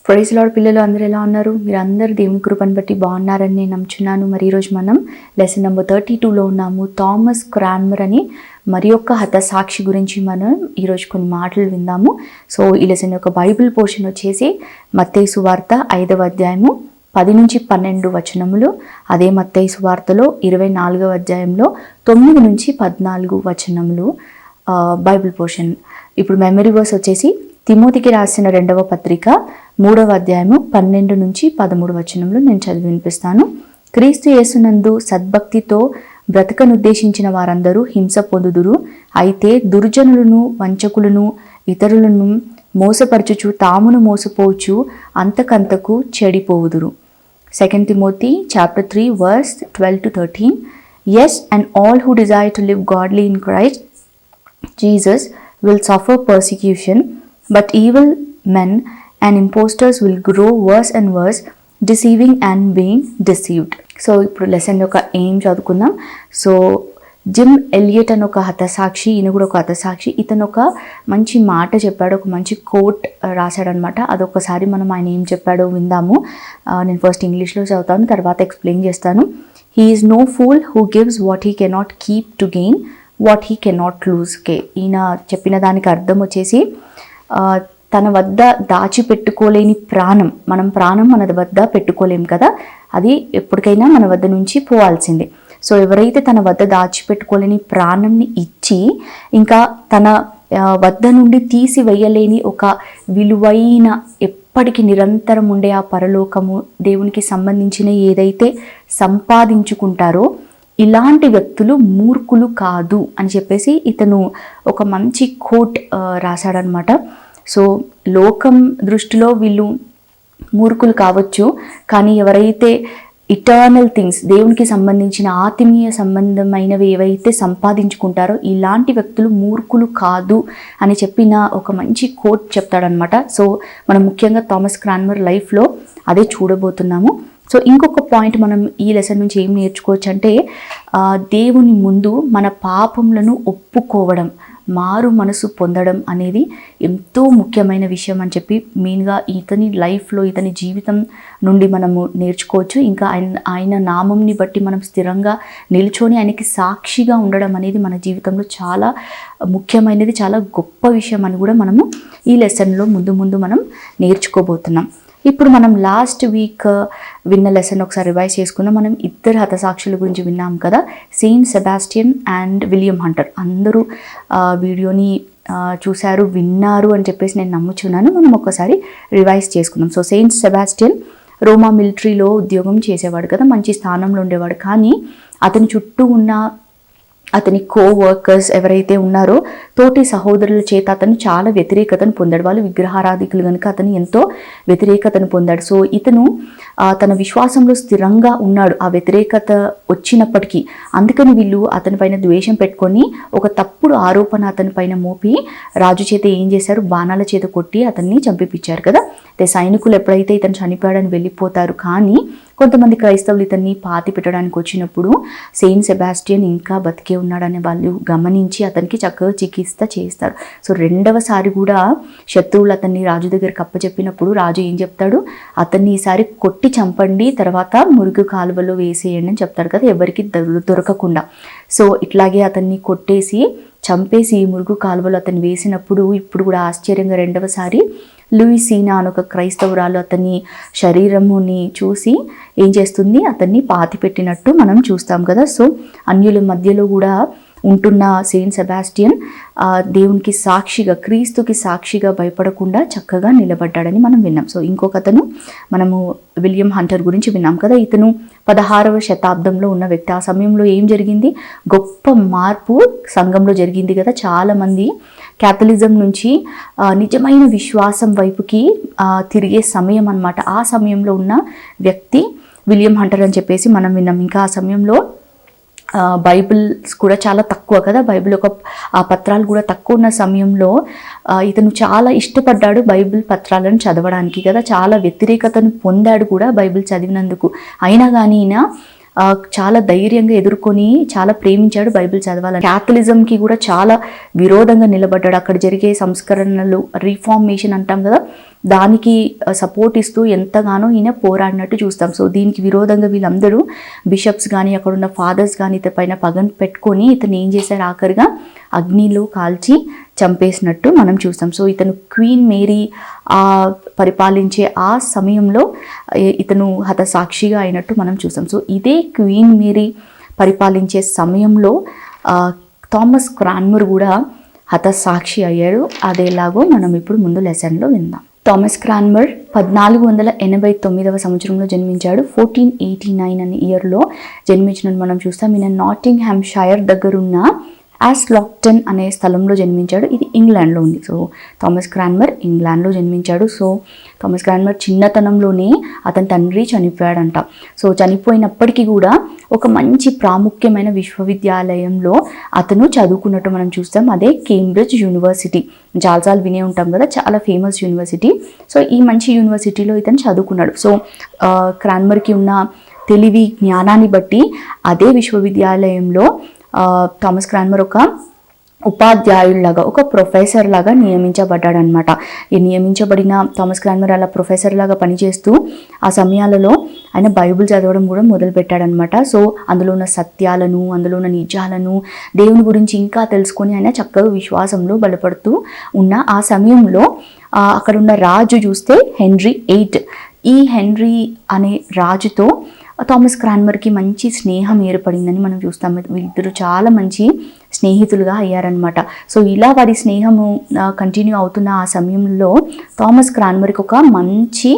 Praise lord పిల్లలు అందరూ ఎలా ఉన్నారు? మీరు అందరూ దేవుని కృపను బట్టి బాగున్నారని నేను నమ్ముచున్నాను. మరి ఈరోజు మనం లెసన్ నెంబర్ 32లో ఉన్నాము. థామస్ క్రాన్మర్ అని మరి యొక్క హతసాక్షి గురించి మనం ఈరోజు కొన్ని మాటలు విందాము. సో ఈ లెసన్ యొక్క బైబిల్ పోర్షన్ వచ్చేసి మత్తయి సువార్త 5వ అధ్యాయము 10 నుంచి 12 వచనములు. అదే మత్తయి సువార్తలో 24వ అధ్యాయంలో 9 నుంచి 14 వచనములు బైబిల్ పోర్షన్. ఇప్పుడు మెమరీ వర్స్ వచ్చేసి తిమోతికి రాసిన 2వ పత్రిక 3వ అధ్యాయము 12 నుంచి 13 వచనంలో నేను చదివి వినిపిస్తాను. క్రీస్తు యేసునందు సద్భక్తితో బ్రతకనుద్దేశించిన వారందరూ హింస పొందుదురు. అయితే దుర్జనులను, వంచకులను, ఇతరులను మోసపరచుచు తామును మోసపోవచ్చు అంతకంతకు చెడిపోవుదురు. 2 Timothy chapter 3 verse 12 to 13. Yes, and all who desire to live godly in Christ Jesus will suffer persecution, but evil men and impostors will grow worse and worse, deceiving and being deceived. So ఇప్పుడు lesson యొక్క ఏం చదువుకుందాం. So gym Elliot అని ఒక హతసాక్షి, ఈయన కూడా ఒక హతసాక్షి. ఇతను ఒక మంచి మాట చెప్పాడు, ఒక మంచి కోట్ రాశాడనమాట. అదొకసారి మనం ఆయన ఏం చెప్పాడో విందాము. నేను ఫస్ట్ ఇంగ్లీష్లో చదువుతాను, తర్వాత ఎక్స్ప్లెయిన్ చేస్తాను. He is no fool who gives what he cannot keep to gain what he cannot lose. ఈయన చెప్పిన దానికి అర్థం వచ్చేసి తన వద్ద దాచిపెట్టుకోలేని ప్రాణం, మనం ప్రాణం మన వద్ద పెట్టుకోలేం కదా, అది ఎప్పటికైనా మన వద్ద నుంచి పోవాల్సిందే. సో ఎవరైతే తన వద్ద దాచిపెట్టుకోలేని ప్రాణంని ఇచ్చి ఇంకా తన వద్ద నుండి తీసివేయలేని ఒక విలువైన ఎప్పటికీ నిరంతరం ఉండే ఆ పరలోకము, దేవునికి సంబంధించిన ఏదైతే సంపాదించుకుంటారో ఇలాంటి వ్యక్తులు మూర్ఖులు కాదు అని చెప్పేసి ఇతను ఒక మంచి కోట్ రాశాడనమాట. సో లోకం దృష్టిలో వీళ్ళు మూర్ఖులు కావచ్చు, కానీ ఎవరైతే ఇటర్నల్ థింగ్స్, దేవునికి సంబంధించిన ఆత్మీయ సంబంధమైనవి ఏవైతే సంపాదించుకుంటారో ఇలాంటి వ్యక్తులు మూర్ఖులు కాదు అని చెప్పిన ఒక మంచి కోట్ చెప్తాడనమాట. సో మనం ముఖ్యంగా థామస్ క్రాన్మర్ లైఫ్లో అదే చూడబోతున్నాము. సో ఇంకొక పాయింట్ మనం ఈ లెసన్ నుంచి ఏం నేర్చుకోవచ్చు అంటే, దేవుని ముందు మన పాపములను ఒప్పుకోవడం, మారు మనసు పొందడం అనేది ఎంతో ముఖ్యమైన విషయం అని చెప్పి మెయిన్గా ఇతని లైఫ్లో, ఇతని జీవితం నుండి మనము నేర్చుకోవచ్చు. ఇంకా ఆయన నామంని బట్టి మనం స్థిరంగా నిల్చొని ఆయనకి సాక్షిగా ఉండడం అనేది మన జీవితంలో చాలా ముఖ్యమైనది, చాలా గొప్ప విషయం అని కూడా మనము ఈ లెసన్లో ముందు మనం నేర్చుకోబోతున్నాం. ఇప్పుడు మనం లాస్ట్ వీక్ విన్న లెసన్ ఒకసారి రివైజ్ చేసుకుందాం. మనం ఇద్దరు హతసాక్షుల గురించి విన్నాం కదా, Saint Sebastian and William Hunter. అందరూ వీడియోని చూశారు, విన్నారు అని చెప్పేసి నేను నమ్ముచున్నాను. మనం ఒకసారి రివైజ్ చేసుకుందాం. సో సెయింట్ సెబాస్టియన్ రోమా మిలిటరీలో ఉద్యోగం చేసేవాడు కదా, మంచి స్థానంలో ఉండేవాడు. కానీ అతని చుట్టూ ఉన్న అతని వర్కర్స్ ఎవరైతే ఉన్నారో తోటి సహోదరుల చేత అతను చాలా వ్యతిరేకతను పొందాడు. వాళ్ళు విగ్రహారాధికులు కనుక అతను ఎంతో వ్యతిరేకతను పొందాడు. సో ఇతను తన విశ్వాసంలో స్థిరంగా ఉన్నాడు ఆ వ్యతిరేకత వచ్చినప్పటికీ. అందుకని వీళ్ళు అతని పైన ద్వేషం పెట్టుకొని ఒక తప్పుడు ఆరోపణ అతని పైన మోపి రాజు చేత ఏం చేశారు, బాణాల చేత కొట్టి అతన్ని చంపిపించారు కదా. సైనికులు ఎప్పుడైతే ఇతను చనిపోయాడని వెళ్ళిపోతారు, కానీ కొంతమంది క్రైస్తవులు ఇతన్ని పాతి పెట్టడానికి వచ్చినప్పుడు సెయింట్ సెబాస్టియన్ ఇంకా బతికే ఉన్నాడని వాళ్ళు గమనించి అతనికి చక్కగా చికిత్స చేస్తారు. సో రెండవసారి కూడా శత్రువులు అతన్ని రాజు దగ్గరికి అప్పచెప్పినప్పుడు రాజు ఏం చెప్తాడు, అతన్ని ఈసారి కొట్టి చంపండి, తర్వాత మురుగు కాలువలో వేసేయండి అని చెప్తాడు కదా, ఎవరికి దొరకకుండా. సో ఇట్లాగే అతన్ని కొట్టేసి చంపేసి మురుగు కాలువలో అతన్ని వేసినప్పుడు ఇప్పుడు కూడా ఆశ్చర్యంగా రెండవసారి లూయిసీనా అని ఒక క్రైస్తవురాలు అతని శరీరముని చూసి ఏం చేస్తుంది, అతన్ని పాతిపెట్టినట్టు మనం చూస్తాం కదా. సో అన్యుల మధ్యలో కూడా ఉంటున్న సెయింట్ సెబాస్టియన్ దేవునికి సాక్షిగా, క్రీస్తుకి సాక్షిగా భయపడకుండా చక్కగా నిలబడ్డాడని మనం విన్నాం. సో ఇంకొక అతను మనము విలియం హంటర్ గురించి విన్నాం కదా. ఇతను 16వ శతాబ్దంలో ఉన్న వ్యక్తి. ఆ సమయంలో ఏం జరిగింది, గొప్ప మార్పు సంఘంలో జరిగింది కదా. చాలామంది క్యాథలిజం నుంచి నిజమైన విశ్వాసం వైపుకి తిరిగే సమయం అన్నమాట. ఆ సమయంలో ఉన్న వ్యక్తి విలియం హంటర్ అని చెప్పేసి మనం విన్నాం. ఇంకా ఆ సమయంలో బైబిల్స్ కూడా చాలా తక్కువ కదా, బైబిల్ ఒక పత్రాలు కూడా తక్కువ ఉన్న సమయంలో ఇతను చాలా ఇష్టపడ్డాడు బైబిల్ పత్రాలను చదవడానికి కదా. చాలా వ్యతిరేకతను పొందాడు కూడా బైబిల్ చదివినందుకు. అయినా కానీ ఈయన చాలా ధైర్యంగా ఎదుర్కొని చాలా ప్రేమించాడు బైబిల్ చదవాలని. క్యాథలిజంకి కూడా చాలా విరోధంగా నిలబడ్డాడు. అక్కడ జరిగే సంస్కరణలు, రిఫార్మేషన్ అంటాం కదా, దానికి సపోర్ట్ ఇస్తూ ఎంతగానో ఈయన పోరాడినట్టు చూస్తాం. సో దీనికి విరోధంగా వీళ్ళందరూ బిషప్స్ కానీ అక్కడ ఉన్న ఫాదర్స్ కానీ ఇతని పైన పగను పెట్టుకొని ఇతను ఏం చేశారు, ఆఖరిగా అగ్నిలో కాల్చి చంపేసినట్టు మనం చూస్తాం. సో ఇతను క్వీన్ మేరీ పరిపాలించే ఆ సమయంలో ఇతను హతసాక్షిగా అయినట్టు మనం చూస్తాం. సో ఇదే క్వీన్ మేరీ పరిపాలించే సమయంలో థామస్ క్రాన్మర్ కూడా హతసాక్షి అయ్యాడు. అదేలాగో మనం ఇప్పుడు ముందు లెసన్లో విందాం. థామస్ క్రాన్మర్ 1489 సంవత్సరంలో జన్మించాడు. 1489 అనే ఇయర్లో జన్మించినట్టు మనం చూస్తాం. ఈయన నాటింగ్హామ్షైర్ దగ్గరున్న యాస్లాక్టన్ అనే స్థలంలో జన్మించాడు. ఇది ఇంగ్లాండ్లో ఉంది. సో థామస్ క్రాన్మర్ ఇంగ్లాండ్లో జన్మించాడు. సో థామస్ క్రాన్మర్ చిన్నతనంలోనే అతని తండ్రి చనిపోయాడంట. సో చనిపోయినప్పటికీ కూడా ఒక మంచి ప్రాముఖ్యమైన విశ్వవిద్యాలయంలో అతను చదువుకున్నట్టు మనం చూస్తాం. అదే కేంబ్రిడ్జ్ యూనివర్సిటీ. చాలాసార్లు వినే ఉంటాం కదా, చాలా ఫేమస్ యూనివర్సిటీ. సో ఈ మంచి యూనివర్సిటీలో ఇతను చదువుకున్నాడు. సో క్రాన్మర్కి ఉన్న తెలివి, జ్ఞానాన్ని బట్టి అదే విశ్వవిద్యాలయంలో థామస్ క్రాన్మర్ ఒక ఉపాధ్యాయుల్లాగా, ఒక ప్రొఫెసర్ లాగా నియమించబడ్డాడనమాట. ఈ నియమించబడిన థామస్ క్రాన్మర్ అలా ప్రొఫెసర్ లాగా పనిచేస్తూ ఆ సమయాలలో ఆయన బైబిల్ చదవడం కూడా మొదలుపెట్టాడనమాట. సో అందులో ఉన్న సత్యాలను, అందులో ఉన్న నిజాలను, దేవుని గురించి ఇంకా తెలుసుకొని ఆయన చక్కగా విశ్వాసంలో బలపడుతూ ఉన్న ఆ సమయంలో అక్కడ ఉన్న రాజు చూస్తే హెన్రీ VIII. ఈ హెన్రీ అనే రాజుతో థామస్ క్రాన్మర్కి మంచి స్నేహం ఏర్పడిందని మనం చూస్తాం. వీళ్ళిద్దరూ చాలా మంచి స్నేహితులుగా అయ్యారనమాట. సో ఇలా వారి స్నేహము కంటిన్యూ అవుతున్న ఆ సమయంలో థామస్ క్రాన్మర్కి ఒక మంచి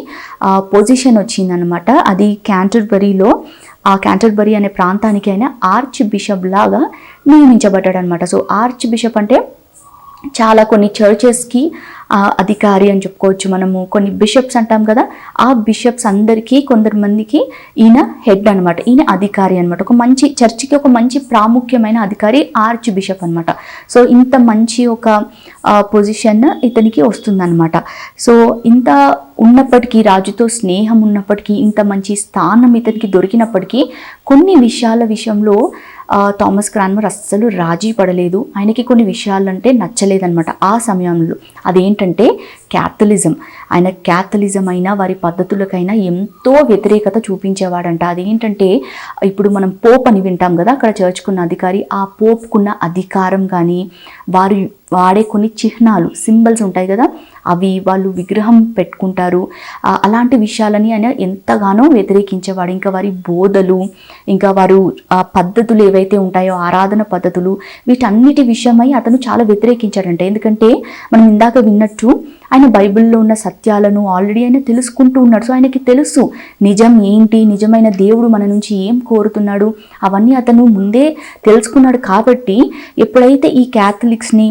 పొజిషన్ వచ్చిందనమాట. అది క్యాంటర్బరీలో, ఆ క్యాంటర్బరీ అనే ప్రాంతానికి ఆయన ఆర్చ్ బిషప్ లాగా నియమించబడ్డాడు అనమాట. సో ఆర్చ్ బిషప్ అంటే చాలా కొన్ని చర్చెస్కి అధికారి అని చెప్పుకోవచ్చు మనము. కొన్ని బిషప్స్ అంటాం కదా, ఆ బిషప్స్ అందరికీ కొందరు మందికి ఈయన హెడ్ అనమాట, ఈయన అధికారి అనమాట. ఒక మంచి చర్చికి ఒక మంచి ప్రాముఖ్యమైన అధికారి ఆర్చ్ బిషప్ అనమాట. సో ఇంత మంచి ఒక పొజిషన్ ఇతనికి వస్తుందన్నమాట. సో ఇంత ఉన్నప్పటికీ, రాజుతో స్నేహం ఉన్నప్పటికీ, ఇంత మంచి స్థానం ఇతనికి దొరికినప్పటికీ కొన్ని విషయాల విషయంలో థామస్ క్రాన్మర్ అస్సలు రాజీ పడలేదు. ఆయనకి కొన్ని విషయాలంటే నచ్చలేదన్నమాట ఆ సమయంలో. అదేంటంటే క్యాథలిజం. ఆయన క్యాథలిజం అయినా వారి పద్ధతులకైనా ఎంతో వ్యతిరేకత చూపించేవాడంట. అదేంటంటే ఇప్పుడు మనం పోప్ అని వింటాం కదా, అక్కడ చర్చ్కున్న అధికారి, ఆ పోప్కున్న అధికారం కానీ, వారు వాడే కొన్ని చిహ్నాలు, సింబల్స్ ఉంటాయి కదా, అవి వాళ్ళు విగ్రహం పెట్టుకుంటారు. అలాంటి విషయాలని ఆయన ఎంతగానో వ్యతిరేకించేవాడు. ఇంకా వారి బోధలు, ఇంకా వారు పద్ధతులు ఏవైతే ఉంటాయో, ఆరాధన పద్ధతులు, వీటన్నిటి విషయమై అతను చాలా వ్యతిరేకించాడంట. ఎందుకంటే మనం ఇందాక విన్నట్టు ఆయన బైబిల్లో ఉన్న సత్యాలను ఆల్రెడీ ఆయన తెలుసుకుంటూ ఉన్నాడు. సో ఆయనకి తెలుసు నిజం ఏంటి, నిజమైన దేవుడు మన నుంచి ఏం కోరుతున్నాడు, అవన్నీ అతను ముందే తెలుసుకున్నాడు. కాబట్టి ఎప్పుడైతే ఈ క్యాథలిక్స్ని,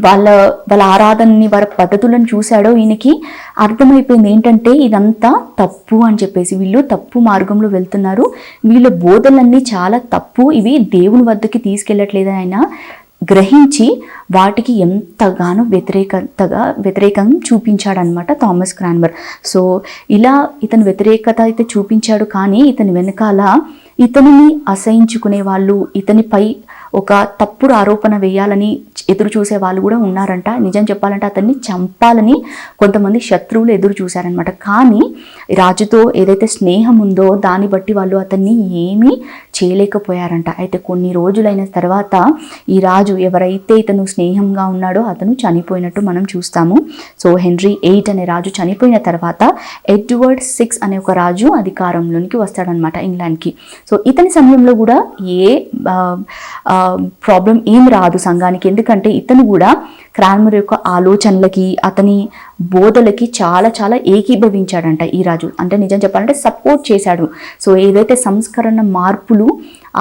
వాళ్ళ ఆరాధనని, వారి పద్ధతులను చూశాడో ఈయనకి అర్థమైపోయింది ఏంటంటే ఇదంతా తప్పు అని చెప్పేసి. వీళ్ళు తప్పు మార్గంలో వెళ్తున్నారు, వీళ్ళ బోధలన్నీ చాలా తప్పు, ఇవి దేవుని వద్దకి తీసుకెళ్ళట్లేదని ఆయన గ్రహించి వాటికి ఎంతగానో వ్యతిరేకం చూపించాడనమాట థామస్ క్రాన్మర్. సో ఇలా ఇతను వ్యతిరేకత అయితే చూపించాడు, కానీ ఇతని వెనకాల ఇతనిని అసహించుకునే వాళ్ళు, ఇతనిపై ఒక తప్పుడు ఆరోపణ వేయాలని ఎదురు చూసే వాళ్ళు కూడా ఉన్నారంట. నిజం చెప్పాలంటే అతన్ని చంపాలని కొంతమంది శత్రువులు ఎదురు చూశారనమాట. కానీ రాజుతో ఏదైతే స్నేహం ఉందో దాన్ని బట్టి వాళ్ళు అతన్ని ఏమీ చేయలేకపోయారంట. అయితే కొన్ని రోజులైన తర్వాత ఈ రాజు, ఎవరైతే ఇతను స్నేహంగా ఉన్నాడో అతను చనిపోయినట్టు మనం చూస్తాము. సో హెన్రీ VIII అనే రాజు చనిపోయిన తర్వాత ఎడ్వర్డ్ VI అనే ఒక రాజు అధికారంలోనికి వస్తాడనమాట ఇంగ్లాండ్కి. సో ఇతని సమయంలో కూడా ఏ ప్రాబ్లం ఏం రాదు సంఘానికి. ఎందుకంటే ఇతను కూడా క్రాన్మర్ యొక్క ఆలోచనలకి, అతని బోధలకి చాలా చాలా ఏకీభవించాడంట ఈ రాజు. అంటే నిజం చెప్పాలంటే సపోర్ట్ చేశాడు. సో ఏదైతే సంస్కరణ మార్పులు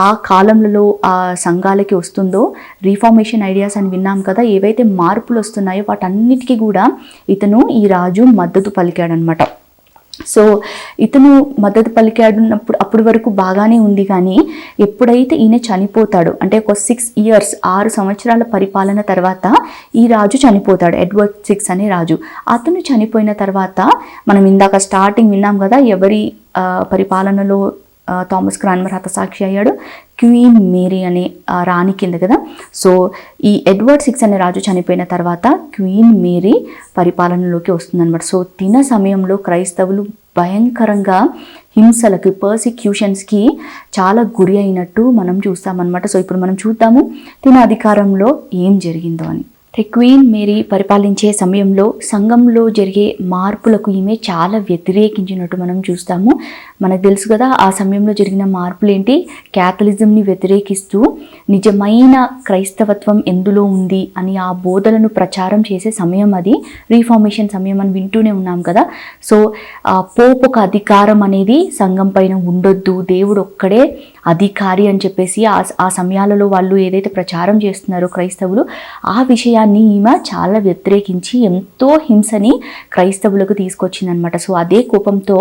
ఆ కాలంలో ఆ సంఘాలకి వస్తుందో, రీఫార్మేషన్ ఐడియాస్ అని విన్నాం కదా, ఏవైతే మార్పులు వస్తున్నాయో వాటన్నిటికీ కూడా ఇతను, ఈ రాజు మద్దతు పలికాడనమాట. సో ఇతను మద్దతు పలికాడున్నప్పుడు అప్పటి వరకు బాగానే ఉంది. కానీ ఎప్పుడైతే ఈయన చనిపోతాడు, అంటే ఒక 6 years 6 సంవత్సరాల పరిపాలన తర్వాత ఈ రాజు చనిపోతాడు, ఎడ్వర్డ్ VI అనే రాజు. అతను చనిపోయిన తర్వాత మనం ఇందాక స్టార్టింగ్ విన్నాం కదా, ఎవరి పరిపాలనలో థామస్ క్రాన్మర్ హతసాక్షి అయ్యాడు. క్వీన్ మేరీ అనే రాణి కింద కదా. సో ఈ ఎడ్వర్డ్ 6 అనే రాజు చనిపోయిన తర్వాత క్వీన్ మేరీ పరిపాలనలోకి వస్తుందన్నమాట. సో తిన సమయంలో క్రైస్తవులు భయంకరంగా హింసలకి, పర్సిక్యూషన్స్కి చాలా గురి అయినట్టు మనం చూస్తామన్నమాట. సో ఇప్పుడు మనం చూద్దాము తిన అధికారంలో ఏం జరిగిందో అని. క్వీన్ మేరీ పరిపాలించే సమయంలో సంఘంలో జరిగే మార్పులకు ఈమె చాలా వ్యతిరేకించినట్టు మనం చూస్తాము. మనకు తెలుసు కదా ఆ సమయంలో జరిగిన మార్పులు ఏంటి, క్యాథలిజంని వ్యతిరేకిస్తూ నిజమైన క్రైస్తవత్వం ఎందులో ఉంది అని ఆ బోధలను ప్రచారం చేసే సమయం అది. రీఫార్మేషన్ సమయం అని వింటూనే ఉన్నాం కదా. సో పోప్ ఒక అధికారం అనేది సంఘం పైన ఉండొద్దు, దేవుడు ఒక్కడే అధికారి అని చెప్పేసి ఆ సమయాలలో వాళ్ళు ఏదైతే ప్రచారం చేస్తున్నారో క్రైస్తవులు, ఆ విషయాన్ని ఈమె చాలా వ్యతిరేకించి ఎంతో హింసని క్రైస్తవులకు తీసుకొచ్చిందనమాట. సో అదే కోపంతో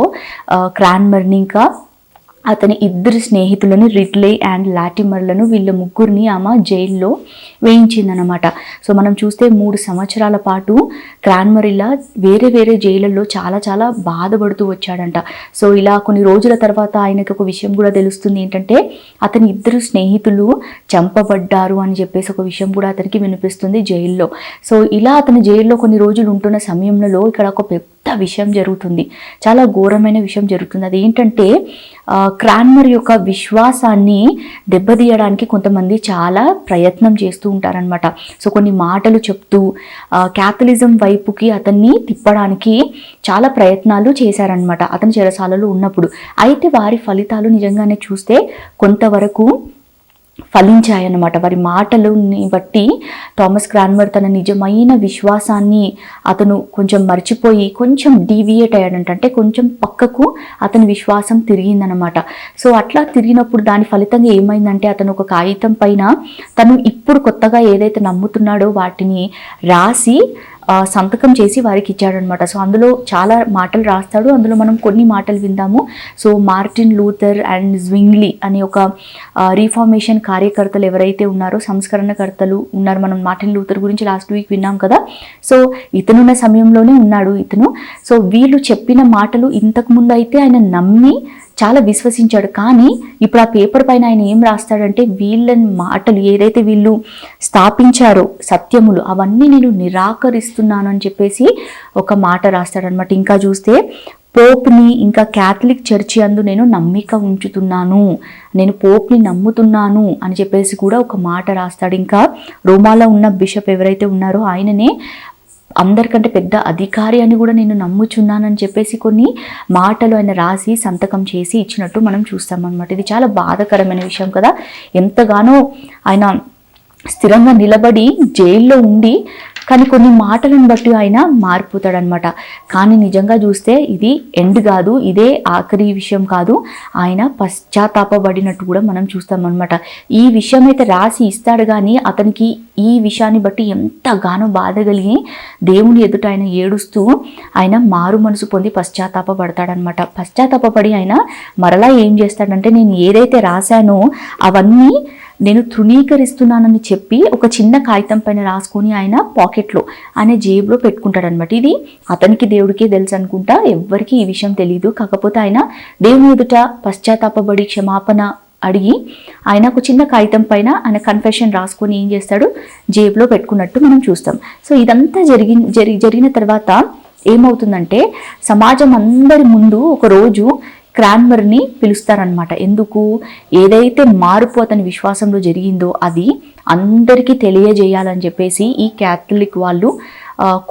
క్రాన్మర్ని ఇంకా అతని 2 స్నేహితులను రిడ్లే అండ్ లాటిమర్లను వీళ్ళ ముగ్గురిని ఆమె జైల్లో వేయించిందనమాట. సో మనం చూస్తే 3 సంవత్సరాల పాటు క్రాన్మర్ ఇలా వేరే వేరే జైళ్ళల్లో చాలా బాధపడుతూ వచ్చాడంట. సో ఇలా కొన్ని రోజుల తర్వాత ఆయనకు ఒక విషయం కూడా తెలుస్తుంది, ఏంటంటే అతని 2 స్నేహితులు చంపబడ్డారు అని చెప్పేసి ఒక విషయం కూడా అతనికి వినిపిస్తుంది జైల్లో. సో ఇలా అతను జైల్లో కొన్ని రోజులు ఉంటున్న సమయంలో ఇక్కడ ఒక పెద్ద విషయం జరుగుతుంది, చాలా ఘోరమైన విషయం జరుగుతుంది. అదేంటంటే క్రాన్మర్ యొక్క విశ్వాసాన్ని దెబ్బతీయడానికి కొంతమంది చాలా ప్రయత్నం చేస్తూ ఉంటారనమాట. సో కొన్ని మాటలు చెప్తూ క్యాథలిజం వైపుకి అతన్ని తిప్పడానికి చాలా ప్రయత్నాలు చేశారనమాట అతని చెరసాలలో ఉన్నప్పుడు. అయితే వారి ఫలితాలు నిజంగానే చూస్తే కొంతవరకు ఫలించాయన్నమాట. వారి మాటలని బట్టి థామస్ క్రాన్మర్ తన నిజమైన విశ్వాసాన్ని అతను కొంచెం మర్చిపోయి కొంచెం డీవియేట్ అయ్యాడంట, అంటే కొంచెం పక్కకు అతని విశ్వాసం తిరిగిందనమాట. సో అట్లా తిరిగినప్పుడు దాని ఫలితంగా ఏమైందంటే అతను ఒక కాగితం పైన తను ఇప్పుడు కొత్తగా ఏదైతే నమ్ముతున్నాడో వాటిని రాసి సంతకం చేసి వారికి ఇచ్చాడనమాట. సో అందులో చాలా మాటలు రాస్తాడు, అందులో మనం కొన్ని మాటలు విందాము. సో మార్టిన్ లూథర్ అండ్ జ్వింగ్లీ అనే ఒక రీఫార్మేషన్ కార్యకర్తలు ఎవరైతే ఉన్నారో, సంస్కరణకర్తలు ఉన్నారు. మనం మార్టిన్ లూథర్ గురించి లాస్ట్ వీక్ విన్నాం కదా. సో ఇతనున్న సమయంలోనే ఉన్నాడు ఇతను. సో వీళ్ళు చెప్పిన మాటలు ఇంతకుముందు అయితే ఆయన నమ్మి చాలా విశ్వసించాడు, కానీ ఇప్పుడు ఆ పేపర్ పైన ఆయన ఏం రాస్తాడంటే వీళ్ళ మాటలు ఏదైతే వీళ్ళు స్థాపించారో సత్యములు అవన్నీ నేను నిరాకరిస్తున్నాను అని చెప్పేసి ఒక మాట రాస్తాడనమాట. ఇంకా చూస్తే పోప్ని ఇంకా క్యాథలిక్ చర్చి అందు నేను నమ్మిక ఉంచుతున్నాను, నేను పోప్ని నమ్ముతున్నాను అని చెప్పేసి కూడా ఒక మాట రాస్తాడు. ఇంకా రోమాలో ఉన్న బిషప్ ఎవరైతే ఉన్నారో ఆయననే అందరికంటే పెద్ద అధికారి అని కూడా నేను నమ్ముచున్నానని చెప్పేసి కొన్ని మాటలు ఆయన రాసి సంతకం చేసి ఇచ్చినట్టు మనం చూస్తామన్నమాట. ఇది చాలా బాధాకరమైన విషయం కదా. ఎంతగానో ఆయన స్థిరంగా నిలబడి జైల్లో ఉండి కానీ కొన్ని మాటలను బట్టి ఆయన మారిపోతాడనమాట. కానీ నిజంగా చూస్తే ఇది ఎండ్ కాదు, ఇదే ఆఖరి విషయం కాదు, ఆయన పశ్చాత్తాపబడినట్టు కూడా మనం చూస్తామన్నమాట. ఈ విషయం అయితే రాసి ఇస్తాడు, కానీ అతనికి ఈ విషయాన్ని బట్టి ఎంతగానో బాధ కలిగి దేవుని ఎదుట ఆయన ఏడుస్తూ ఆయన మారు మనసు పొంది పశ్చాత్తాపడతాడనమాట. పశ్చాత్తాపడి ఆయన మరలా ఏం చేస్తాడంటే నేను ఏదైతే రాశానో అవన్నీ నేను తృణీకరిస్తున్నానని చెప్పి ఒక చిన్న కాగితం పైన రాసుకొని ఆయన పాకెట్లో ఆయన జేబులో పెట్టుకుంటాడనమాట. ఇది అతనికి దేవుడికే తెలుసు అనుకుంటా, ఎవ్వరికీ ఈ విషయం తెలియదు. కాకపోతే ఆయన దేవుని ఎదుట పశ్చాత్తాపడి క్షమాపణ అడిగి ఆయన ఒక చిన్న కాగితం పైన ఆయన కన్ఫెషన్ రాసుకొని ఏం చేస్తాడు జేబులో పెట్టుకున్నట్టు మనం చూస్తాం. సో ఇదంతా జరిగిన తర్వాత ఏమవుతుందంటే సమాజం అందరి ముందు ఒక రోజు క్రాన్మర్ని పిలుస్తారనమాట. ఎందుకు, ఏదైతే మార్పు అతని విశ్వాసంలో జరిగిందో అది అందరికీ తెలియజేయాలని చెప్పేసి ఈ క్యాథలిక్ వాళ్ళు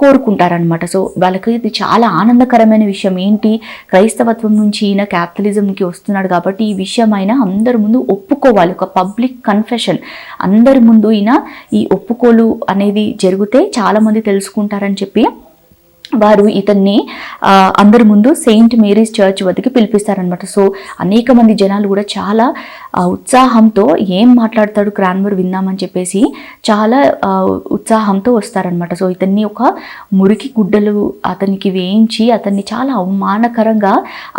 కోరుకుంటారనమాట. సో వాళ్ళకి ఇది చాలా ఆనందకరమైన విషయం. ఏంటి, క్రైస్తవత్వం నుంచి ఈయన క్యాథలిజంకి వస్తున్నాడు కాబట్టి ఈ విషయం ఆయన అందరి ముందు ఒప్పుకోవాలి, ఒక పబ్లిక్ కన్ఫెషన్ అందరి ముందు ఈయన ఈ ఒప్పుకోలు అనేది జరిగితే చాలామంది తెలుసుకుంటారని చెప్పి వారు ఇతన్ని అందరి ముందు సెయింట్ మేరీస్ చర్చ్ వద్దకు పిలిపిస్తారనమాట. సో అనేక మంది జనాలు కూడా చాలా ఉత్సాహంతో ఏం మాట్లాడతాడు క్రాన్మర్ విందామని చెప్పేసి చాలా ఉత్సాహంతో వస్తారనమాట. సో ఇతన్ని ఒక మురికి గుడ్డలు అతనికి వేయించి అతన్ని చాలా అవమానకరంగా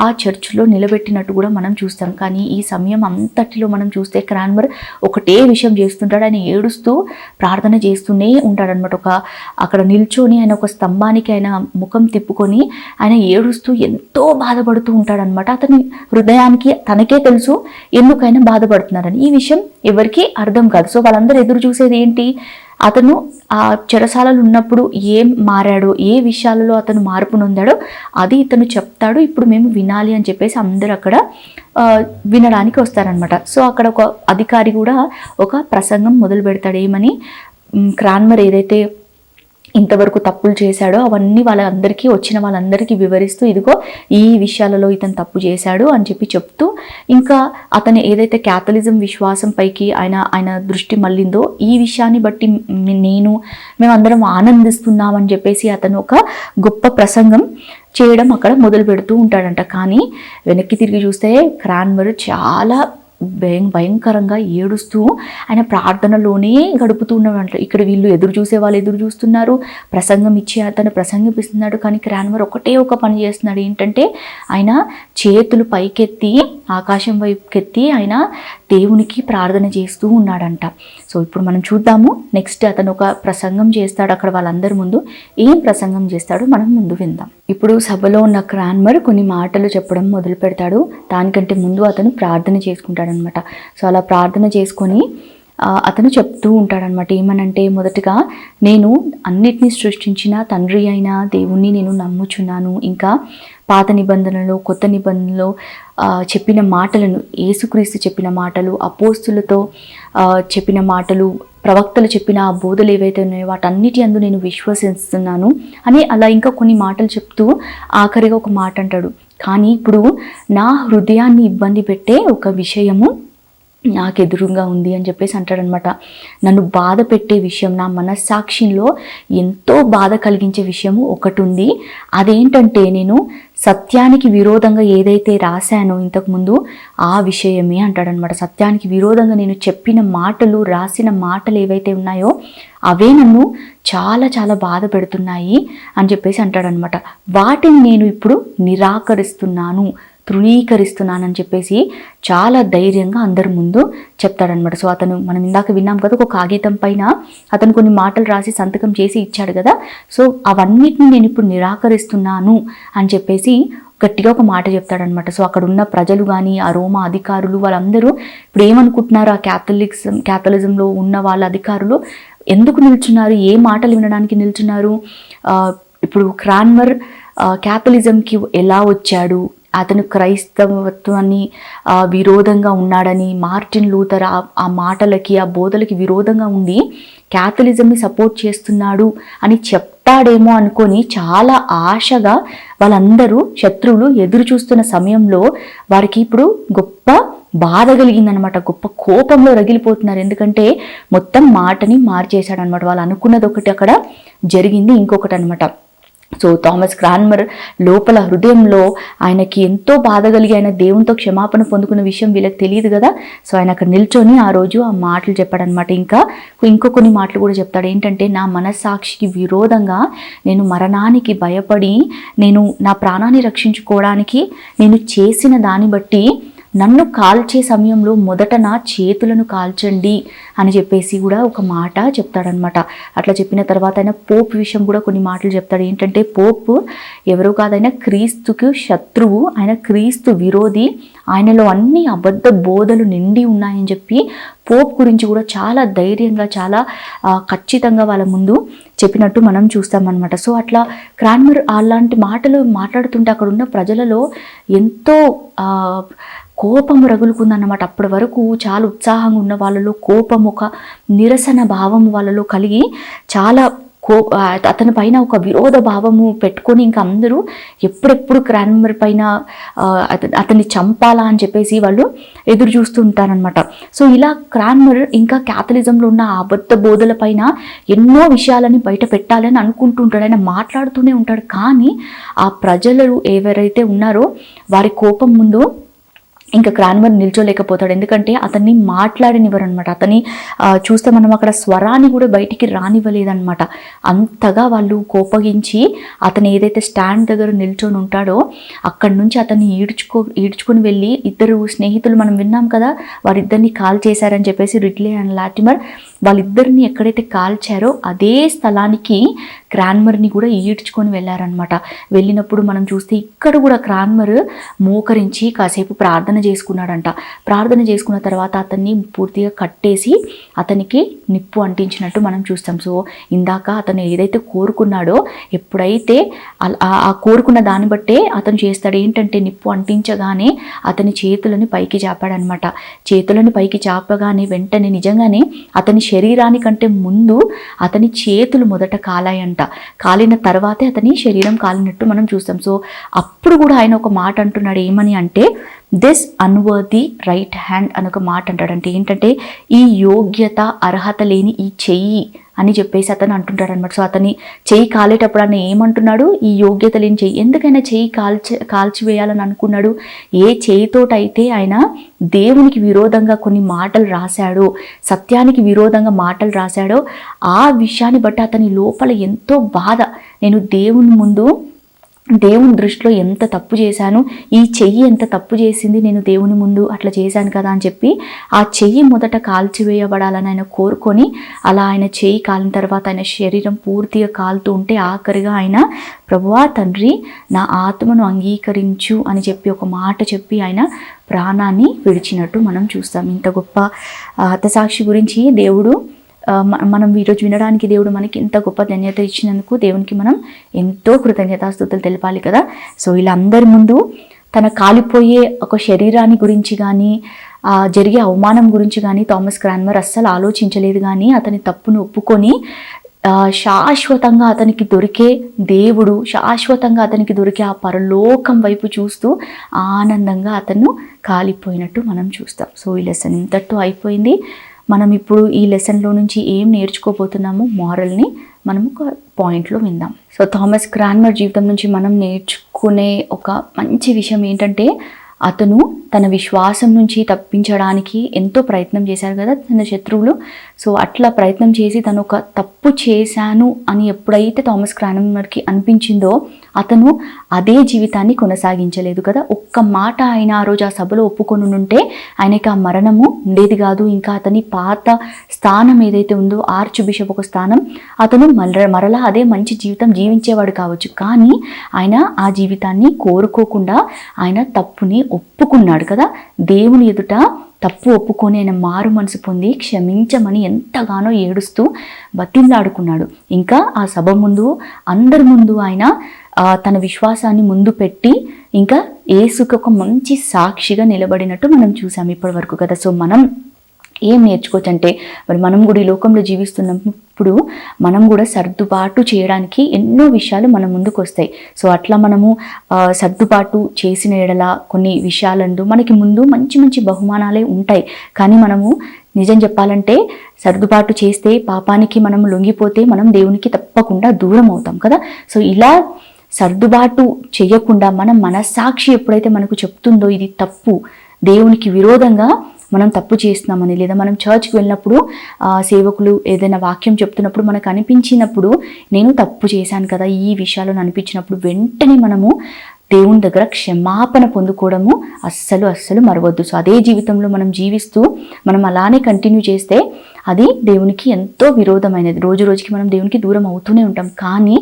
ఆ చర్చ్లో నిలబెట్టినట్టు కూడా మనం చూస్తాం. కానీ ఈ సమయం అంతటిలో మనం చూస్తే క్రాన్మర్ ఒకటే విషయం చేస్తుంటాడు, ఆయన ఏడుస్తూ ప్రార్థన చేస్తూనే ఉంటాడనమాట. అక్కడ నిల్చొని ఆయన ఒక స్తంభానికి ఆయన ముఖం తిప్పుకొని ఆయన ఏడుస్తూ ఎంతో బాధపడుతూ ఉంటాడనమాట. అతని హృదయానికి తనకే తెలుసు ఎందుకైనా బాధపడుతున్నారని. ఈ విషయం ఎవరికీ అర్థం కాదు. సో వాళ్ళందరూ ఎదురు చూసేది ఏంటి, అతను ఆ చెరసాలలో ఉన్నప్పుడు ఏం మారాడో, ఏ విషయాలలో అతను మార్పు నొందాడో అది ఇతను చెప్తాడు, ఇప్పుడు మేము వినాలి అని చెప్పేసి అందరూ అక్కడ వినడానికి వస్తారనమాట. సో అక్కడ ఒక అధికారి కూడా ఒక ప్రసంగం మొదలు పెడతాడు. ఏమని, క్రాన్మర్ ఏదైతే ఇంతవరకు తప్పులు చేశాడో అవన్నీ వాళ్ళందరికీ, వచ్చిన వాళ్ళందరికీ వివరిస్తూ ఇదిగో ఈ విషయాలలో ఇతను తప్పు చేశాడు అని చెప్తూ, ఇంకా అతను ఏదైతే క్యాథలిజం విశ్వాసం పైకి ఆయన దృష్టి మళ్ళిందో ఈ విషయాన్ని బట్టి మేమందరం ఆనందిస్తున్నామని చెప్పేసి అతను ఒక గొప్ప ప్రసంగం చేయడం అక్కడ మొదలు పెడుతూ ఉంటాడంట. కానీ వెనక్కి తిరిగి చూస్తే క్రాన్మర్ చాలా భయంకరంగా ఏడుస్తూ ఆయన ప్రార్థనలోనే గడుపుతూ ఉన్నాడంట. ఇక్కడ వీళ్ళు ఎదురు చూసే వాళ్ళు ఎదురు చూస్తున్నారు, ప్రసంగం ఇచ్చి అతను ప్రసంగిస్తున్నాడు. కానీ క్రాన్మర్ ఒకటే ఒక పని చేస్తున్నాడు, ఏంటంటే ఆయన చేతులు పైకెత్తి ఆకాశం వైపుకెత్తి ఆయన దేవునికి ప్రార్థన చేస్తూ ఉన్నాడంట. సో ఇప్పుడు మనం చూద్దాము. నెక్స్ట్ అతను ఒక ప్రసంగం చేస్తాడు అక్కడ వాళ్ళందరి ముందు. ఏం ప్రసంగం చేస్తాడో మనం ముందు విందాం. ఇప్పుడు సభలో ఉన్న క్రాన్మర్ కొన్ని మాటలు చెప్పడం మొదలు పెడతాడు. దానికంటే ముందు అతను ప్రార్థన చేసుకుంటాడనమాట. సో అలా ప్రార్థన చేసుకొని అతను చెప్తూ ఉంటాడనమాట. ఏమనంటే, మొదటగా నేను అన్నిటినీ సృష్టించిన తండ్రి అయిన దేవుణ్ణి నేను నమ్ముచున్నాను. ఇంకా పాత నిబంధనలో కొత్త నిబంధనలో చెప్పిన మాటలను, యేసుక్రీస్తు చెప్పిన మాటలు, అపోస్తులతో చెప్పిన మాటలు, ప్రవక్తలు చెప్పిన ఆ బోధలు ఏవైతే ఉన్నాయో వాటన్నిటి అందు నేను విశ్వసిస్తున్నాను అని అలా ఇంకా కొన్ని మాటలు చెప్తూ ఆఖరిగా ఒక మాట అంటాడు. కానీ ఇప్పుడు నా హృదయాన్ని ఇబ్బంది పెట్టే ఒక విషయము నాకు ఎదురుగా ఉంది అని చెప్పేసి అంటాడనమాట. నన్ను బాధ పెట్టే విషయం, నా మనస్సాక్షిలో ఎంతో బాధ కలిగించే విషయము ఒకటి ఉంది. అదేంటంటే, నేను సత్యానికి విరోధంగా ఏదైతే రాశానో ఇంతకుముందు ఆ విషయమే అంటాడనమాట. సత్యానికి విరోధంగా నేను చెప్పిన మాటలు, రాసిన మాటలు ఏవైతే ఉన్నాయో అవే నన్ను చాలా చాలా బాధ పెడుతున్నాయి అని చెప్పేసి అంటాడనమాట. వాటిని నేను ఇప్పుడు నిరాకరిస్తున్నాను, తృణీకరిస్తున్నానని చెప్పేసి చాలా ధైర్యంగా అందరి ముందు చెప్తాడనమాట. సో అతను, మనం ఇందాక విన్నాం కదా, ఒక కాగితం పైన అతను కొన్ని మాటలు రాసి సంతకం చేసి ఇచ్చాడు కదా. సో అవన్నిటిని నేను ఇప్పుడు నిరాకరిస్తున్నాను అని చెప్పేసి గట్టిగా ఒక మాట చెప్తాడనమాట. సో అక్కడ ఉన్న ప్రజలు కానీ, ఆ రోమా అధికారులు వాళ్ళందరూ ఇప్పుడు ఏమనుకుంటున్నారు, ఆ క్యాథలిజంలో ఉన్న వాళ్ళ అధికారులు ఎందుకు నిల్చున్నారు, ఏ మాటలు వినడానికి నిల్చున్నారు, ఇప్పుడు క్రాన్మర్ క్యాథలిజంకి ఎలా వచ్చాడు, అతను క్రైస్తవత్వాన్ని విరోధంగా ఉన్నాడని, మార్టిన్ లూథర్ ఆ మాటలకి, ఆ బోధలకి విరోధంగా ఉండి క్యాథలిజంని సపోర్ట్ చేస్తున్నాడు అని చెప్తాడేమో అనుకొని చాలా ఆశగా వాళ్ళందరూ శత్రువులు ఎదురు చూస్తున్న సమయంలో వారికి ఇప్పుడు గొప్ప బాధ కలిగిందనమాట. గొప్ప కోపంలో రగిలిపోతున్నారు. ఎందుకంటే మొత్తం మాటని మార్చేశాడనమాట. వాళ్ళు అనుకున్నది ఒకటి, అక్కడ జరిగింది ఇంకొకటి అనమాట. సో థామస్ క్రాన్మర్ లోపల హృదయంలో ఆయనకి ఎంతో బాధ కలిగి ఆయన దేవునితో క్షమాపణ పొందుకున్న విషయం వీళ్ళకి తెలియదు కదా. సో ఆయన అక్కడ నిల్చొని ఆ రోజు ఆ మాటలు చెప్పాడనమాట. ఇంకో కొన్ని మాటలు కూడా చెప్తాడు. ఏంటంటే, నా మనస్సాక్షికి విరోధంగా నేను మరణానికి భయపడి నేను నా ప్రాణాన్ని రక్షించుకోవడానికి నేను చేసిన దాన్ని బట్టి నన్ను కాల్చే సమయంలో మొదట నా చేతులను కాల్చండి అని చెప్పేసి కూడా ఒక మాట చెప్తాడనమాట. అట్లా చెప్పిన తర్వాత ఆయన పోప్ విషయం కూడా కొన్ని మాటలు చెప్తాడు. ఏంటంటే, పోప్ ఎవరో కాదైనా క్రీస్తుకు శత్రువు, ఆయన క్రీస్తు విరోధి, ఆయనలో అన్ని అబద్ధ బోధలు నిండి ఉన్నాయని చెప్పి పోప్ గురించి కూడా చాలా ధైర్యంగా, చాలా ఖచ్చితంగా వాళ్ళ ముందు చెప్పినట్టు మనం చూస్తామన్నమాట. సో అట్లా క్రాన్మర్ అలాంటి మాటలు మాట్లాడుతుంటే అక్కడ ఉన్న ప్రజలలో ఎంతో కోపం రగులుకుందన్నమాట. అప్పటి వరకు చాలా ఉత్సాహంగా ఉన్న వాళ్ళలో కోపం, ఒక నిరసన భావం వాళ్ళలో కలిగి చాలా అతని పైన ఒక విరోధ భావము పెట్టుకొని ఇంకా అందరూ ఎప్పుడెప్పుడు క్రాన్మర్ పైన అతన్ని చంపాలా అని చెప్పేసి వాళ్ళు ఎదురు చూస్తూ ఉంటారనమాట. సో ఇలా క్రాన్మర్ ఇంకా క్యాథలిజంలో ఉన్న అబద్ధ బోధల పైన ఎన్నో విషయాలని బయట పెట్టాలని అనుకుంటుంటాడు. ఆయన మాట్లాడుతూనే ఉంటాడు. కానీ ఆ ప్రజలు ఎవరైతే ఉన్నారో వారి కోపం ముందు ఇంకా క్రాన్మర్ నిల్చోలేకపోతాడు. ఎందుకంటే అతన్ని మాట్లాడనివ్వరు అనమాట. అతన్ని చూస్తే మనం అక్కడ స్వరాన్ని కూడా బయటికి రానివ్వలేదన్నమాట. అంతగా వాళ్ళు కోపగించి అతను ఏదైతే స్టాండ్ దగ్గర నిల్చొని ఉంటాడో అక్కడి నుంచి అతన్ని ఈడ్చుకొని వెళ్ళి, ఇద్దరు స్నేహితులు మనం విన్నాం కదా, వారిద్దరిని కాల్ చేశారని చెప్పేసి రిడ్లే అండ్ లాటిమర్ వాళ్ళిద్దరిని ఎక్కడైతే కాల్చారో అదే స్థలానికి క్రాన్మర్ని కూడా ఈడ్చుకొని వెళ్ళారనమాట. వెళ్ళినప్పుడు మనం చూస్తే ఇక్కడ కూడా క్రాన్మర్ మోకరించి కాసేపు ప్రార్థన చేసుకున్నాడంట. ప్రార్థన చేసుకున్న తర్వాత అతన్ని పూర్తిగా కట్టేసి అతనికి నిప్పు అంటించినట్టు మనం చూస్తాం. సో ఇందాక అతను ఏదైతే కోరుకున్నాడో ఎప్పుడైతే ఆ కోరుకున్న దాన్ని బట్టే అతను చేస్తాడు. ఏంటంటే నిప్పు అంటించగానే అతని చేతులని పైకి చాపాడనమాట. చేతులని పైకి చాపగానే వెంటనే నిజంగానే అతని శరీరానికంటే ముందు అతని చేతులు మొదట కాలాయంట. కాలిన తర్వాతే అతని శరీరం కాలినట్టు మనం చూస్తాం. సో అప్పుడు కూడా ఆయన ఒక మాట అంటున్నాడు. ఏమని అంటే దిస్ అన్వర్ది రైట్ హ్యాండ్ అని ఒక మాట అంటాడు. అంటే ఏంటంటే ఈ యోగ్యత అర్హత లేని ఈ చెయ్యి అని చెప్పేసి అతను అంటుంటాడు అనమాట. సో అతని చెయ్యి కాలేటప్పుడు ఆయన ఏమంటున్నాడు, ఈ యోగ్యత లేని చెయ్యి. ఎందుకైనా చెయ్యి కాల్చివేయాలని అనుకున్నాడు? ఏ చెయ్యితోటైతే ఆయన దేవునికి విరోధంగా కొన్ని మాటలు రాశాడో, సత్యానికి విరోధంగా మాటలు రాశాడో, ఆ విషయాన్ని బట్టి అతని లోపల ఎంతో బాధ. నేను దేవుని దృష్టిలో ఎంత తప్పు చేశాను, ఈ చెయ్యి ఎంత తప్పు చేసింది, నేను దేవుని ముందు అట్లా చేశాను కదా అని చెప్పి ఆ చెయ్యి మొదట కాల్చివేయబడాలని ఆయన కోరుకొని, అలా ఆయన చెయ్యి కాలిన తర్వాత ఆయన శరీరం పూర్తిగా కాలుతూ ఉంటే ఆఖరిగా ఆయన ప్రభువా తండ్రి నా ఆత్మను అంగీకరించు అని చెప్పి ఒక మాట చెప్పి ఆయన ప్రాణాన్ని విడిచినట్టు మనం చూస్తాం. ఇంత గొప్ప హతసాక్షి గురించి దేవుడు మనం ఈరోజు వినడానికి దేవుడు మనకి ఎంత గొప్ప ధన్యత ఇచ్చినందుకు దేవునికి మనం ఎంతో కృతజ్ఞతాస్తుతులు తెలపాలి కదా. సో ఇలా అందరి ముందు తన కాలిపోయే ఒక శరీరాన్ని గురించి కానీ జరిగే అవమానం గురించి కానీ థామస్ క్రాన్మర్ అస్సలు ఆలోచించలేదు. కానీ అతని తప్పును ఒప్పుకొని శాశ్వతంగా అతనికి దొరికే దేవుడు, శాశ్వతంగా అతనికి దొరికే ఆ పరలోకం వైపు చూస్తూ ఆనందంగా అతను కాలిపోయినట్టు మనం చూస్తాం. సో ఈ లెసన్ ఇంతటితో అయిపోయింది. మనం ఇప్పుడు ఈ లెసన్లో నుంచి ఏం నేర్చుకోబోతున్నామో మారల్ని మనం ఒక పాయింట్లో విందాం. సో థామస్ క్రాన్మర్ జీవితం నుంచి మనం నేర్చుకునే ఒక మంచి విషయం ఏంటంటే అతను తన విశ్వాసం నుంచి తప్పించడానికి ఎంతో ప్రయత్నం చేశారు కదా తన శత్రువులు. సో అట్లా ప్రయత్నం చేసి తను ఒక తప్పు చేశాను అని ఎప్పుడైతే థామస్ క్రాన్మర్కి అనిపించిందో అతను అదే జీవితాన్ని కొనసాగించలేదు కదా. ఒక్క మాట ఆయన ఆ రోజు ఆ సభలో ఒప్పుకొని ఉంటే ఆయనకి ఆ మరణము ఉండేది కాదు. ఇంకా అతని పాత స్థానం ఏదైతే ఉందో ఆర్చ్ బిషప్ ఒక స్థానం, అతను మరలా అదే మంచి జీవితం జీవించేవాడు కావచ్చు. కానీ ఆయన ఆ జీవితాన్ని కోరుకోకుండా ఆయన తప్పుని ఒప్పుకున్నాడు కదా. దేవుని ఎదుట తప్పు ఒప్పుకొని ఆయన మారు మనసు పొంది క్షమించమని ఎంతగానో ఏడుస్తూ బతిమలాడుకున్నాడు. ఇంకా ఆ సభ ముందు అందరి ముందు ఆయన తన విశ్వాసాన్ని ముందు పెట్టి ఇంకా యేసుకి ఒక మంచి సాక్షిగా నిలబడినట్టు మనం చూసాం ఇప్పటి వరకు కదా. సో మనం ఏం నేర్చుకోవచ్చు అంటే మరి మనం కూడా ఈ లోకంలో జీవిస్తున్నప్పుడు మనం కూడా సర్దుబాటు చేయడానికి ఎన్నో విషయాలు మన ముందుకు వస్తాయి. సో అట్లా మనము సర్దుబాటు చేసిన ఎడల కొన్ని విషయాలందు మనకి ముందు మంచి మంచి బహుమానాలే ఉంటాయి. కానీ మనము నిజం చెప్పాలంటే సర్దుబాటు చేస్తే పాపానికి మనం లొంగిపోతే మనం దేవునికి తప్పకుండా దూరం అవుతాం కదా. సో ఇలా సర్దుబాటు చేయకుండా మన మనస్సాక్షి ఎప్పుడైతే మనకు చెప్తుందో ఇది తప్పు, దేవునికి విరోధంగా మనం తప్పు చేస్తున్నామని, లేదా మనం చర్చ్కి వెళ్ళినప్పుడు సేవకులు ఏదైనా వాక్యం చెప్తున్నప్పుడు మనకు అనిపించినప్పుడు నేను తప్పు చేశాను కదా ఈ విషయాలను అనిపించినప్పుడు వెంటనే మనము దేవుని దగ్గర క్షమాపణ పొందుకోవడము అస్సలు మరవద్దు. సో అదే జీవితంలో మనం జీవిస్తూ మనం అలానే కంటిన్యూ చేస్తే అది దేవునికి ఎంతో విరోధమైనది. రోజు రోజుకి మనం దేవునికి దూరం అవుతూనే ఉంటాం. కానీ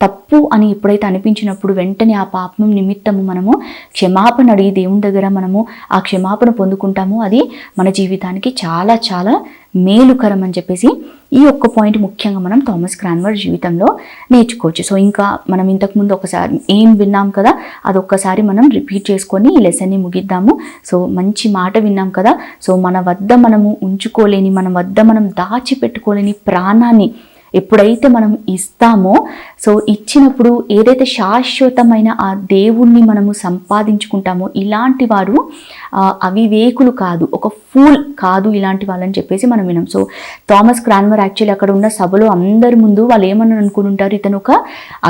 తప్పు అని ఎప్పుడైతే అనిపించినప్పుడు వెంటనే ఆ పాపం నిమిత్తము మనము క్షమాపణ అడిగి దేవుని దగ్గర మనము ఆ క్షమాపణ పొందుకుంటాము. అది మన జీవితానికి చాలా చాలా మేలుకరం అని చెప్పేసి ఈ ఒక్క పాయింట్ ముఖ్యంగా మనం థామస్ క్రాన్మర్ జీవితంలో నేర్చుకోవచ్చు. సో ఇంకా మనం ఇంతకుముందు ఒకసారి ఏం విన్నాం కదా అదొక్కసారి మనం రిపీట్ చేసుకొని ఈ లెసన్ని ముగిద్దాము. సో మంచి మాట విన్నాం కదా. సో మన వద్ద మనము ఉంచుకోలేని, మన వద్ద మనం దాచిపెట్టుకోలేని ప్రాణాన్ని ఎప్పుడైతే మనం ఇస్తామో, సో ఇచ్చినప్పుడు ఏదైతే శాశ్వతమైన ఆ దేవుణ్ణి మనము సంపాదించుకుంటామో ఇలాంటి వారు అవివేకులు కాదు, ఒక ఫూల్ కాదు ఇలాంటి వాళ్ళని చెప్పేసి మనం విన్నాం. సో థామస్ క్రాన్మర్ యాక్చువల్లీ అక్కడ ఉన్న సభలో అందరి ముందు వాళ్ళు ఏమని అనుకుని ఉంటారు, ఇతను ఒక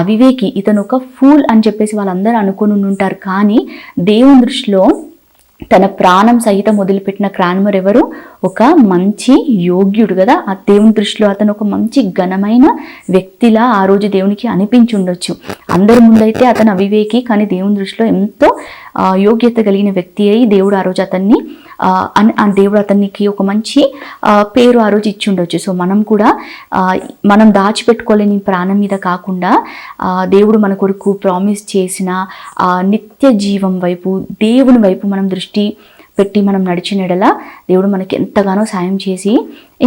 అవివేకి, ఇతను ఒక ఫూల్ అని చెప్పేసి వాళ్ళందరూ అనుకుని ఉంటారు. కానీ దేవుని దృష్టిలో తన ప్రాణం సహితం వదిలిపెట్టిన క్రాన్మర్ ఎవరు? ఒక మంచి యోగ్యుడు కదా, ఆ దేవుని దృష్టిలో అతను ఒక మంచి ఘనమైన వ్యక్తిలా ఆ రోజు దేవునికి అనిపించి ఉండొచ్చు. అందరి ముందైతే అతను అవివేకి, కానీ దేవుని దృష్టిలో ఎంతో యోగ్యత కలిగిన వ్యక్తి అయి దేవుడు ఆ రోజు అతన్ని దేవుడు అతనికి ఒక మంచి పేరు ఆ రోజు ఇచ్చి ఉండొచ్చు. సో మనం కూడా మనం దాచిపెట్టుకోలేని ప్రాణం మీద కాకుండా దేవుడు మన కొరకు ప్రామిస్ చేసిన నిత్య జీవం వైపు, దేవుని వైపు మనం దృష్టి పెట్టి మనం నడిచిన ఎడల దేవుడు మనకి ఎంతగానో సాయం చేసి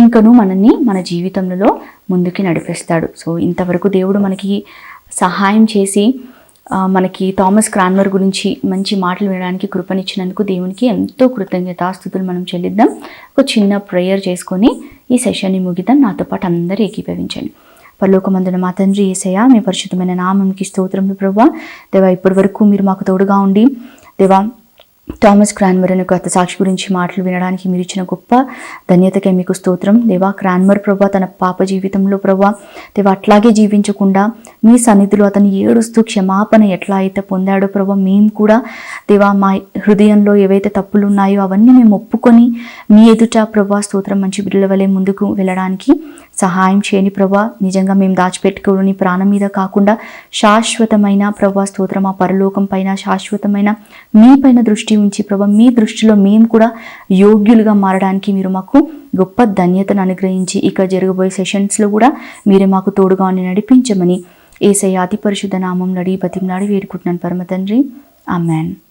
ఇంకనూ మనల్ని మన జీవితంలో ముందుకి నడిపిస్తాడు. సో ఇంతవరకు దేవుడు మనకి సహాయం చేసి మనకి థామస్ క్రాన్మర్ గురించి మంచి మాటలు వినడానికి కృపనిచ్చినందుకు దేవునికి ఎంతో కృతజ్ఞతాస్తుతులు మనం చెల్లిద్దాం. ఒక చిన్న ప్రేయర్ చేసుకొని ఈ సెషన్ని ముగిద్దాం. నాతో పాటు అందరూ ఏకీభవించండి. పరలోకమందున మా తండ్రి యేసయ్య, మీ పరిశుద్ధమైన నామంకి స్తోత్రములు ప్రభువా. దేవా, ఇప్పటి వరకు మీరు మాకు తోడుగా ఉండి దేవా థామస్ క్రాన్మర్ అనే కొత్త సాక్షి గురించి మాటలు వినడానికి మీరు ఇచ్చిన గొప్ప ధన్యతకే మీకు స్తోత్రం. దేవా, క్రాన్మర్ ప్రభా తన పాప జీవితంలో ప్రభా దేవా అట్లాగే జీవించకుండా మీ సన్నిధిలో అతను ఏడుస్తూ క్షమాపణ ఎట్లా అయితే పొందాడో ప్రభా, మేము కూడా దేవా మా హృదయంలో ఏవైతే తప్పులు ఉన్నాయో అవన్నీ మేము ఒప్పుకొని మీ ఎదుట ప్రభా స్తోత్రం మంచి బిడ్డల వలె ముందుకు వెళ్ళడానికి సహాయం చేయని ప్రభా. నిజంగా మేము దాచిపెట్టుకోని ప్రాణం మీద కాకుండా శాశ్వతమైన ప్రభా స్తోత్రం ఆ పరలోకం పైన శాశ్వతమైన మీ పైన దృష్టి ఉంచి ప్రభా మీ దృష్టిలో మేము కూడా యోగ్యులుగా మారడానికి మీరు మాకు గొప్ప ధన్యతను అనుగ్రహించి ఇక జరగబోయే సెషన్స్లో కూడా మీరే మాకు తోడుగా నడిపించమని యేసయ్య అతి పరిశుద్ధ నామం నడి బతిమలాడి వేడుకుంటున్నాను పరమ తండ్రి. ఆమెన్.